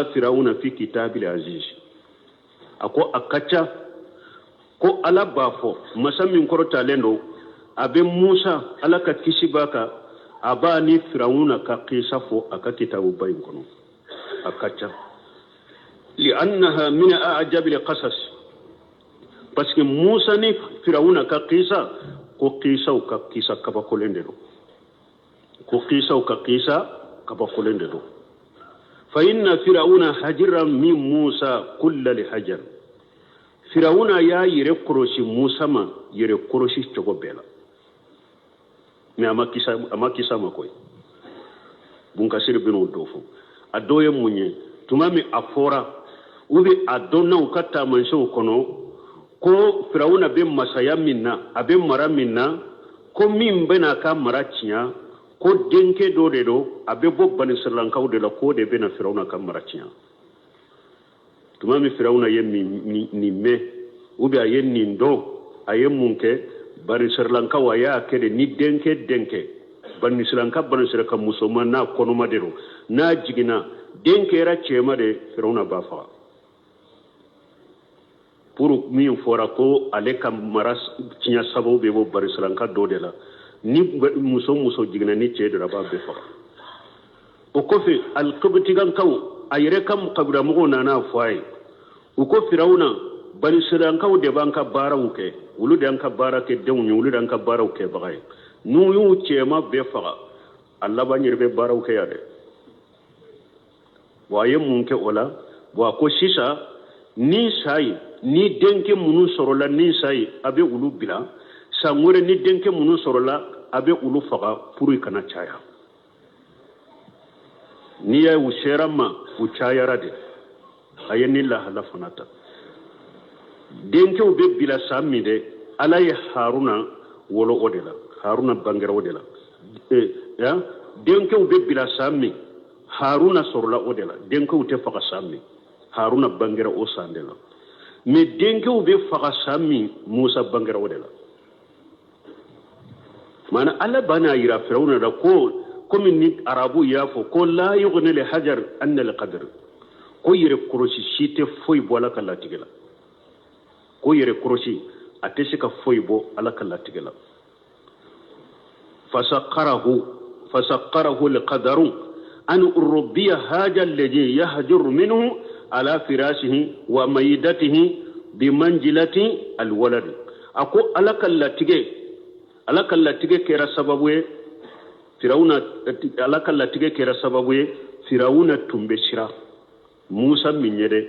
فرعون في كتاب العزيز أكو أكتشا كو ألا بافو مسامي كورتا لندو أبي موسى ألا كتشباكا أباني فرعون كقيسافو أكا كتاب باينكونو أكتشا لأنها من أعجب القصص بس موسى ني فرعون كقيسا كو قيسا وكقيسا كباكولندو كو قيسا وكقيسا كباكولندو فإن فرعون هجر من موسى كل لحجر فرعون يا يركروشي موسى ما يركروشي تشوبيلا مي اما كيسا ما كوي بونكاسير بنو دوفو ادويه موني تمامي افورا وبي ادونا وكتا منشو كونو كو فرعون بي مسايا منا ابي مرا منا كو مين بنا كا مراتيا ko denke do de do abe bo bani sirlankaw de la ko de bena firawna kam maratiya tuma mi firawna yemmi ni me ubi ayen ni ndo ayem munke bani sirlankaw ya kede ni denke bani sirlanka musulman na kono madero na jigina denke ra chema de firawna bafa pour mi fora ko ale kam maras tinya sabo be bo bani sirlanka do de la ni muso jigna ni ce da ba be fa o ko fi al qibtigan kaw ayre kam qabra mo na na fay o ko firawna bani siran kaw de banka barawu ke wulu de anka barake de wulu de anka barawu ke bagay nu yu ce ma be fa Allah ba nyirbe barawu ke yade waye mun ke ola wa ko sisa ni sai ni denke munu sorola ni sai abe wulu bila sangure ni denke munu sorola abe ulu faga puri kana chaya ni ya usherama uchaya rade ayeni la halafunata denke ube bila samide alay haruna wolo odela haruna bangera odela ya denke ube bila sami haruna sorla odela denke ute faga sami haruna bangera o sandela me denke ube faga sami musa bangera odela mana alla bana yira firawna da ko min ni arabu yafo ko la yughni li hajar an al qadr ko yire kuroshi shite foy bo ala kala tigela ko yire kuroshi atesi ka foy bo ala kala tigela fasaqarahu li qadaru an urbiya haja alladhi yahjur minhu ala firashihi wa maidatihi bi manjilati al walad ako ala kala tigela alakalla tige kera sababu ye firawuna alakalla tige kera sababu ye firawuna tumbe shira musa minyede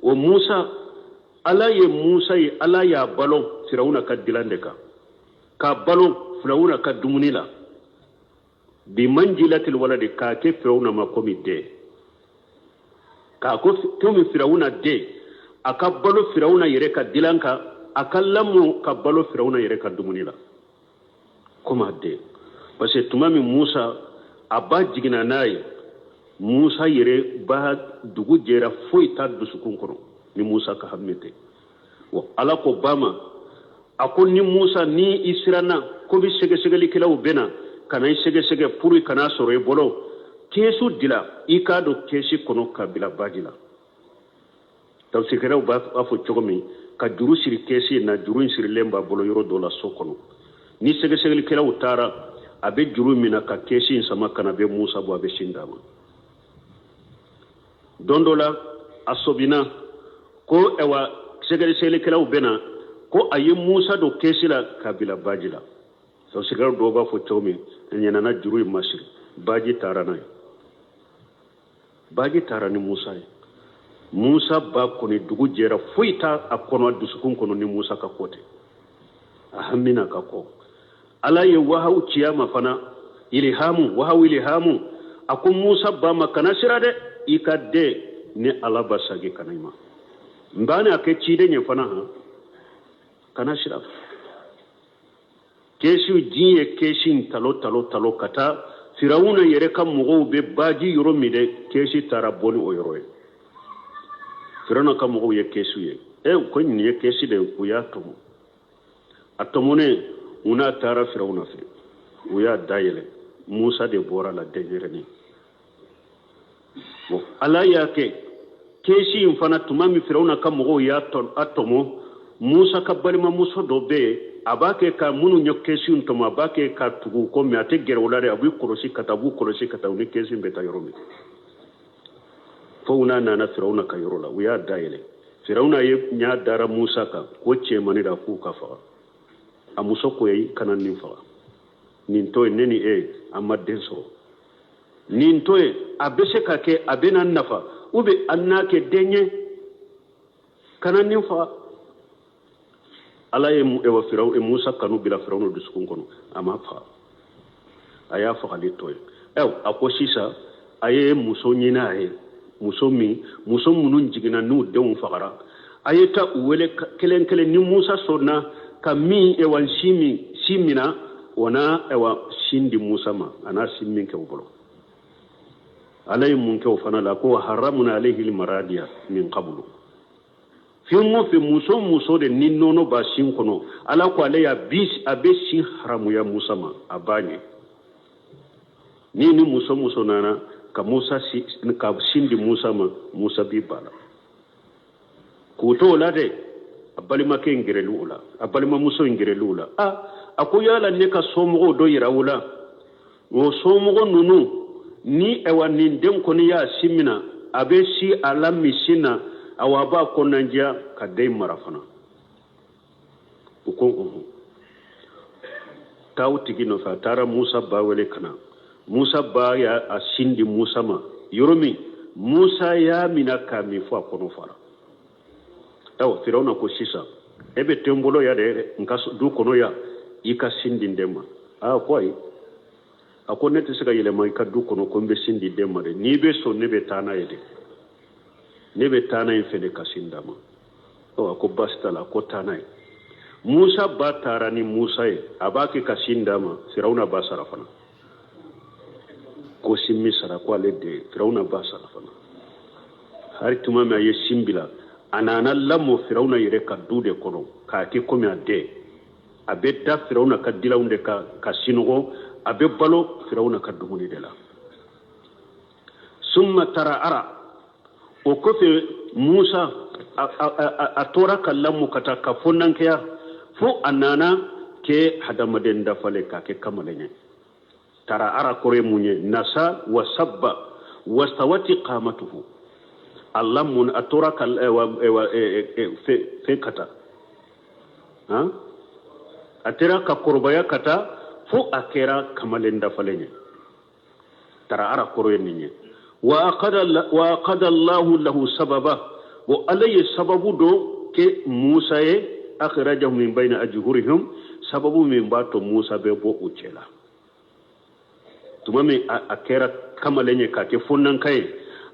o musa ala ye ala ya balon firawuna ka dilande ka balon firawuna ka dumunila bi manjilatil waladi ka ke firawuna makomi de ka ko tomi firawuna de aka balo firawuna yere ka dilanka akallamu ka balo firawuna yere ka dumunila koma de parce que tumami musa aba jigina nayi musa yere ba dugu jera foi ta dusukun kono ni musa ka hammete wa ala ko bama akon ni musa ni israna ko bi sege kilaw bena kana sege puri kana soro e bolo kesu dila ikado kesi kono kabila bajila taw sikere ba afo chogomi ka juru siri kesi na juru siri lemba bolo yoro dola sokono ni sege kilaw tara abe juru mina ka kesi sama kana be musa bo abe shindama dondola asobina ko ewa sege kilaw bena ko ayi musa do kesi la kabila bajila so sigar do ba fo chomi nyana na juru masir baji tara ni musa ba ko ni dugu jera fuita akono dusukun kono ni musa ka kote ahamina ka ko ala ye wahaw ciyama fana ilhamu akun musa ba makana sirade ikadde ne ala basage kanayma mbane ake cide nye fana ha kana sira kesu jiye kesin talo kata firawuna yere kam mugo be baji yoro mide kesi taraboni o yoro firawuna kam mugo ye kesu ye ko ni ye kesi de uya tomo atomone una tara firawuna fi uya dayele musa de bora la denyere ni ala yake keshi infana tumami Firauna ka mogo ya atomo Musa ka balima muso do be abake ka munu nyo keshi untoma abake ka tugu ko mi ate gerolare abu koroshi kata uni keshi mbeta yoromi fo una nana Firauna ka yorola uya daile Firauna ye nya dara Musa ka ko chemani da ku ka fa amuso ko yi kanan nin fa nin to neni amadden so nin to abese ka ke abena nafa ube annake denye kanan nin fa ala ye ewa Firauna Musa kanu bila Firauna dusukun kono ama fa aya fa ali to akosisa aye muso nyina muso munun jigina nu deun fagara ayeta wele kelen ni Musa sonna kami ewan simina wana ewa shindi Musa ma ana simmin ke bolo alay mun ke fana la ko haramuna alayhi almaradiya min qablu fi muso de ninnono ba shin kono ala ko alaya bis abe shin haramu ya Musa ma abanye ni muso nana ka Musa ka shindi Musa ma Musa bi bala ko to la de abalima ke ngirelula abalima muso ngirelula akuyala ne ka somo do yirawula wo somo nunu ni ewa nindem ko ni ya simina abe si ala misina awaba ko nanjia ka dai marafana uko tawtigi no fa tara Musa ba wele kana Musa ba ya asindi Musa ma yoromi Musa ya mina kami fo kono fara Firauna ko sisa ebe tembolo ya de nka du kono ya ika sindi ndema kwai akonete sika yele mai ka du kono ko be sindi ndema de ni be so ne be tana yede ne be tana infede ka sindama ako bastala ko tana Musa ba tarani Musa abake ka sindama Firauna ba sarafana ko simmi sara ko alede Firauna ba sarafana hari tuma me simbila anana lamo Firauna yere ka dude kono ka ke komi ade abe da Firauna ka dilaunde ka sinugo abe balo Firauna ka dumuni de la summa tara ara o ko fe Musa a tora kallamu kata ka fonnan kaya fo anana ke hadamaden da fale ka ke kamalenya tara ara kore munye nasa wa sabba wastawati qamatuhu Allah mun atora kal fe kata atera ka korbaya kata fu akera kamalenda falenya tara ara koroye ninye wa qada Allah lahu sababa wa alayhi sababu do ke Musa ye akhrajahu min bayna ajhurihim sababu min bato Musa be bo uchela tumame akera kamalenye ka ke funnan kai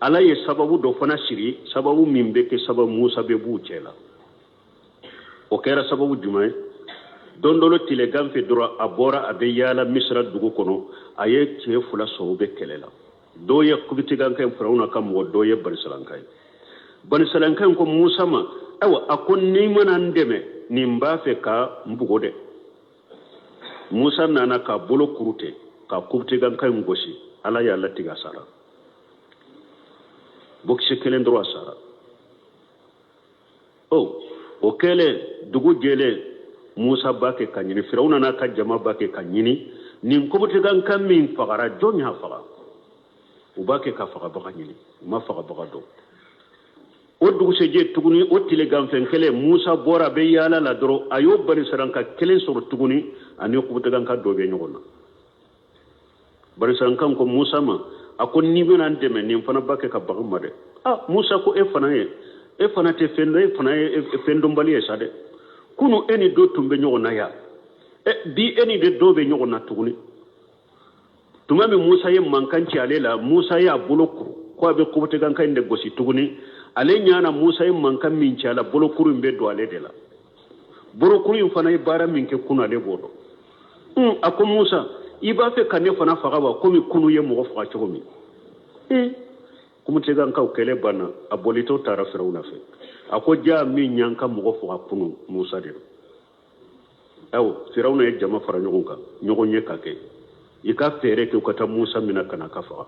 ala ye sababu do fana shiri sababu min be ke sababu Musa be bucela o kera sababu jumay dondolo tile gamfe dura abora abe yala misra dugu kono aye ke fula so be kelela do ye kubiti ganka Firauna kam wo do ye barisalankai ko Musa ma awa akon ni mana ndeme ni mbafe ka mbugode Musa nana ka bolo kurute ka kubiti ganka ngoshi ala ya latiga sara bokse kelen dro asara o kele dugu jele Musa bake kanyini Firauna na ka jama bake kanyini nin kobuti gan kam min fagara jonya faga ubake ka faga baka nyini ma faga baka do o dugu seje tuguni o tile ganfen kele Musa bora be yala la dro ayo bari saranka kelen soro tuguni ani kobuti gan ka do be nyogona bari saranka ko Musa ma akon ni bena ndeme ni fana bake ka baka made Musa ko e fana te fendo e fana e fendo mbali e sade kunu eni do tumbe nyogona ya bi eni de do be nyogona tuguni tumame Musa ye mankanci alela Musa ya bulokuru ko be ko te ganka inde gosi tuguni ale nyana Musa ye mankan min cala bulokuru mbe do ale de la bulokuru fana e bara min ke kunu ale bodo ako Musa iba fe kane fana faga ba komi kunu ye mo faga chomi kuma te ganka o kele bana abolito tara Firauna fe ako ja min nyanka mo faga kunu Musa de Firauna ye jama fara nyogonka nyogonye kake ika fere ke ukata Musa mina kana kafa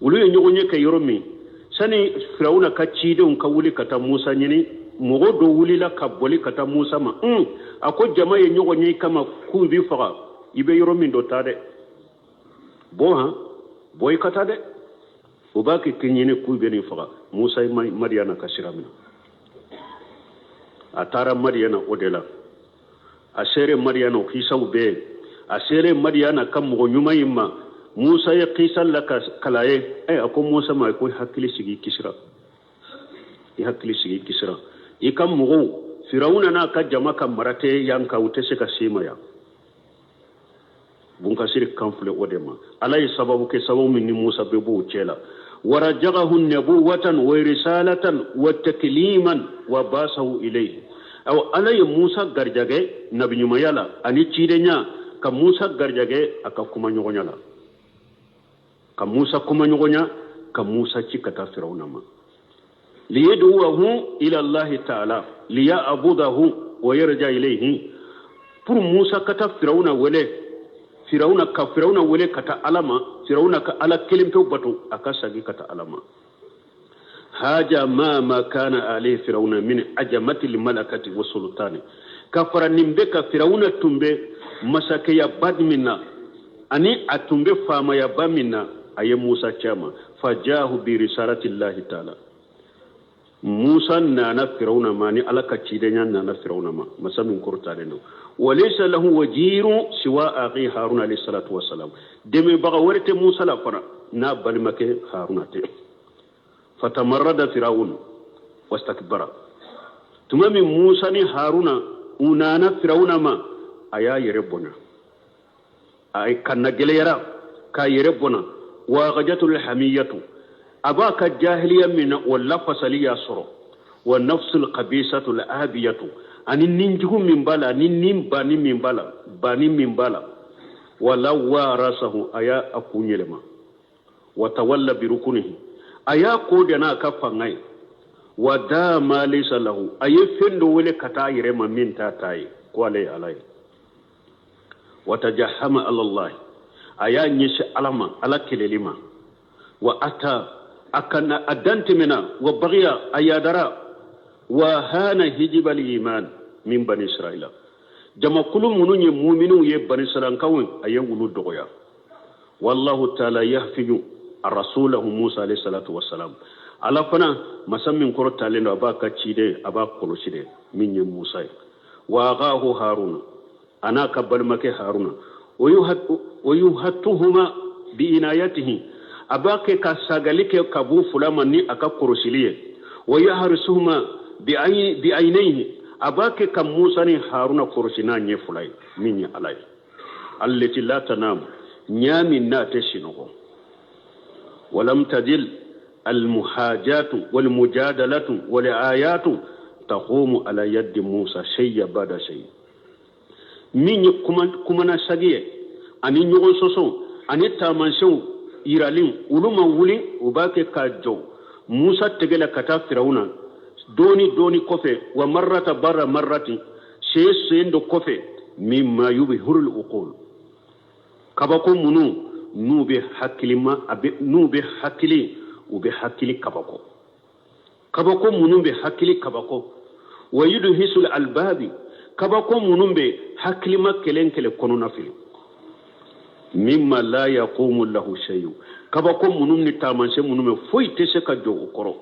ulu ye nyogonye ka yoromi sani Firauna ka ciden ka wuli kata Musa nyini mogo do wuli la ka boli kata Musa ma ako jama ye nyogonye kama kubi faga ibe yoromi do tade bo ha boy kata de o ba ke kinyini kubi ni faga Musa Madiana ka shiramina atara Madiana odela asere Madiana kisaw be asere Madiana kam mogo nyuma yimma Musa ya qisal la kalaye ako Musa ma ko hakili sigi kisra ikam mugo Firauna na ka jama ka marate yanka utese ka sima ya bunka sir kamfule odema alay sababu ke sababu min Musa be bo chela warajagahu nabuwatan wa risalatan wa takliman wa basahu ilayhi aw alay Musa garjage nabi nyuma yala ani chidenya ka Musa garjage aka kuma nyogonyala ka Musa kuma nyogonya ka Musa cikata Firauna ma liyad'uhu ila Allah ta'ala liya'budahu wa yarja ilayhi pour Musa kata Firauna wele kata alama Firauna ka ala kelimto batu akasagi kata alama haja ma kana alayhi Firauna min ajamati limalakati wa sultani kafara nimbe ka Firauna tumbe masake ya badmina ani atumbe fama ya bamina aye Musa chama fajahu bi risalati Allah ta'ala Musa nana Firauna mani alaka cidenya nana Firauna ma masamin kurta deno walaysa lahu wajiru siwa akhi Harun alayhi salatu wassalam deme baga warte Musa la fara na balmake Harun te fatamarrada Firaun wastakbara tumami Musa ni Haruna unana Firauna ma aya yerebona ay kanna gelera ka yerebona وغجت الحمية أباك الجاهلية من واللفصلية صر والنفس القبيسة الآبية أن ننجه من بالا ننم باني من بالا ولو وارسه أيا أكون يلما وتولى بركنه أيا قودنا كفنغي ودا ما ليس له أي فندو ولي كتاي رما من تاتاي قولي علي وتجحم على الله aya nyishi alama ala kelelima wa ata akana adantimina wa baghiya ayadara wa hana hijibal iman min bani israila jama kulum mununye mu'minu ye bani israila kawun ayewulu dogoya wallahu ta'ala yahfiju ar-rasulahu Musa alayhi salatu wassalam ala fana masammin korota lendo abaka cide abaka koloshide minye Musa wa aghahu Harun ana kabal make Haruna ويهتهما بإنايته أباك كساغلك كبو فلامني أكا كروسيليه ويهرسهما بعينيه أباك كموسى هارون كروسينا نيفلاي مني علي التي لا تنام نيامي ناتشنه ولم تدل المحاجات والمجادلة والآيات تقوم على يد موسى شيء بعد شيء min kumana sagiye ani nyogon soso ani tamansew iralin uluma wuli ubake ka jow Musa tegela kata Firauna doni kofe wa marrata barra marrati sendo kofe mimma yubhirul uqul kabako munu nube hakilima abe nube hakili ube hakili kabako munu be hakili kabako wa yudhisul albabi kabako munumbe haklima kele kono nafil mimma la yaqumu lahu shay'un kabako munumni tamanse munume foy tese ka jogo koro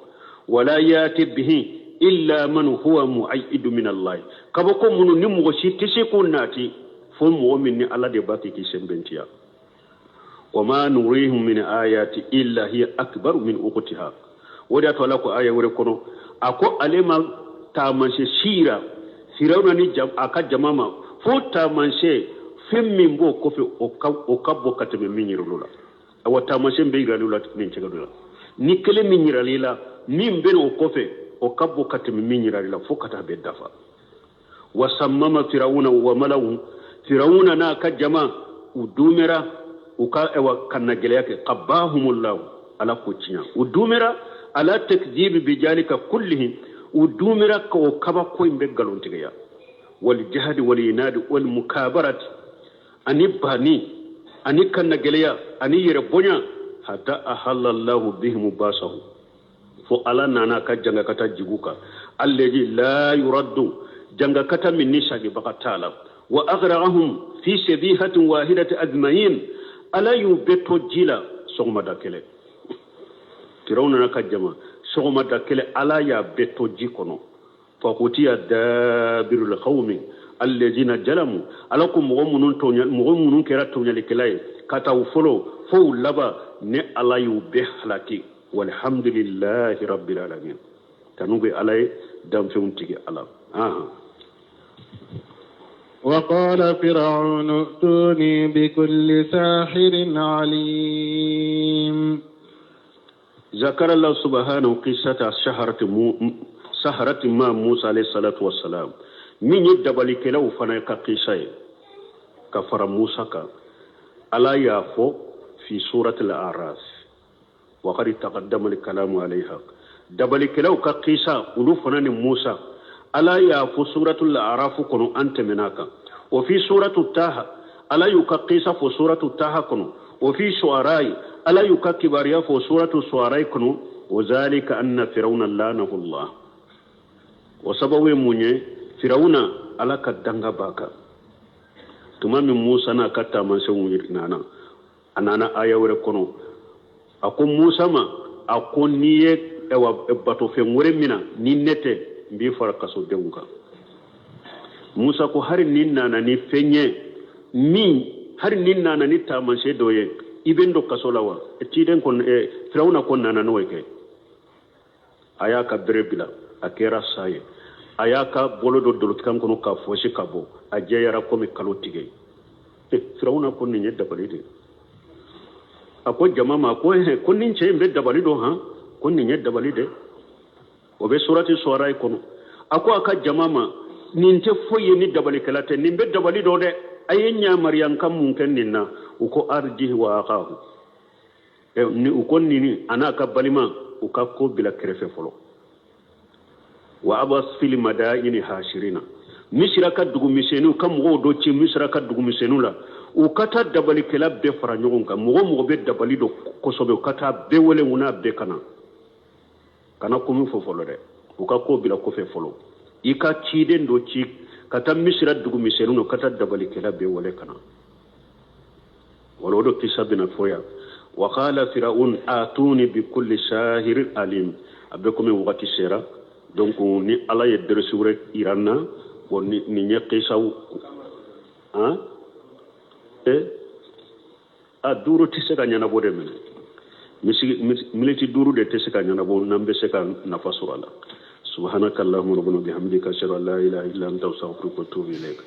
wala yati bihi illa man huwa mu'ayyid min Allah kabako munu ni mugo si tese ko nati fo mo minni Allah de baki ki sembentiya wama nurihum min ayati illa hiya akbar min uqtiha wada to la ko aya wore kono ako alema tamanse shira Firauna ni aka jamama fota manse femmin bo kofe o kabbo katebe minyirulula awata manse be iralula min cegadula ni kele minyiralila min ben o kofe o kabbo katebe minyiralila fokata be dafa wasammama Firauna wa malawu Firauna na ka jama udumera uka ewa kanagele yake qabbahumullah ala kucinya udumera ala takdhib bijalika kullihim ودومرا كو كبا كوين بغالون تيغيا والجهاد واليناد والمكابرات اني باني اني كان غليا اني يربونيا hatta ahalla Allahu bihim basahu fo ala nana ka janga kata jiguka alladhi la yuraddu janga kata min nishagi bakatala wa aghrahum fi shabihatin wahidati ajmain ala yubeto jila sogma dakele firawna na kajama sogma dakele ala ya beto jikono fa qutiya dabirul qawmi alladhina jalamu alakum mu'minun kera tonya likelay kata ufolo fo laba ne ala yube halaki walhamdulillahi rabbil alamin tanugo alay dam fewntigi ala وقال فرعون ائتوني بكل ساحر عليم. ذكر الله سبحانه قصة سحرة ما موسى عليه الصلاة والسلام من يدبالي كلاو فنايك قصة كفر موسى ألا يافو في سورة الأعراف وقد تقدم الكلام عليها دبالي كلاو كقصة ولو فنان موسى ألا يافو سورة الأعراف كنو أنت مناك وفي سورة التاها ألا يكقيس في سورة التاها كنو وفي شعراء ألا يككباريا في سورة الشعراء كنو وذلك أن فرعون لعنه الله وسبب مني فرعون ألا كدنغ باكا تمام موسى نكتا من سوير نانا أنا آية وركنو أكون موسى ما أكون نيه باتو في مرمنا نينته mbi fara kaso dewuka Musa ko hari ninna na ni fenye mi hari ninna na ni tamanse doye ibendo kaso lawa tiden kon Firawna kon nana noyke ayaka berebila akera saye ayaka bolodo dolotkan kono ka foshi kabo ajeyara komi kalotige Firawna kon ni nyedda balide ako jamama ko kon ni che mbe dabalido ha kon ni nyedda balide obe surati suwarai kono ako aka jamama ninte foye ni dabali kalate nimbe dabali do de ayenya maryan kam munken ninna uko arji wa aqahu ni uko nini anaka balima ukako bila krefe folo wa abas fil madaini hashirina misraka dugu misenu kam go do ci misraka dugu misenu la ukata dabali kala be fara nyogon kam mo be dabali do ko sobe ukata be wole nguna be kana komi fofolo de uka ko bila ko fe folo ika ciden do ci kata misra dugu misenu no kata dabali kala be wole kana wala do kisabina foya wa qala fir'aun atuni bi kulli shahir alim abe komi wakati sera donc ni ala ye dresure iranna woni ni nyaqi saw duro tisega nyana bode men militi duru de tesika nyana bo nambe seka nafasura la subhanakallahumma rabbana bihamdika ashhadu an la ilaha illa anta astaghfiruka wa atubu ilayk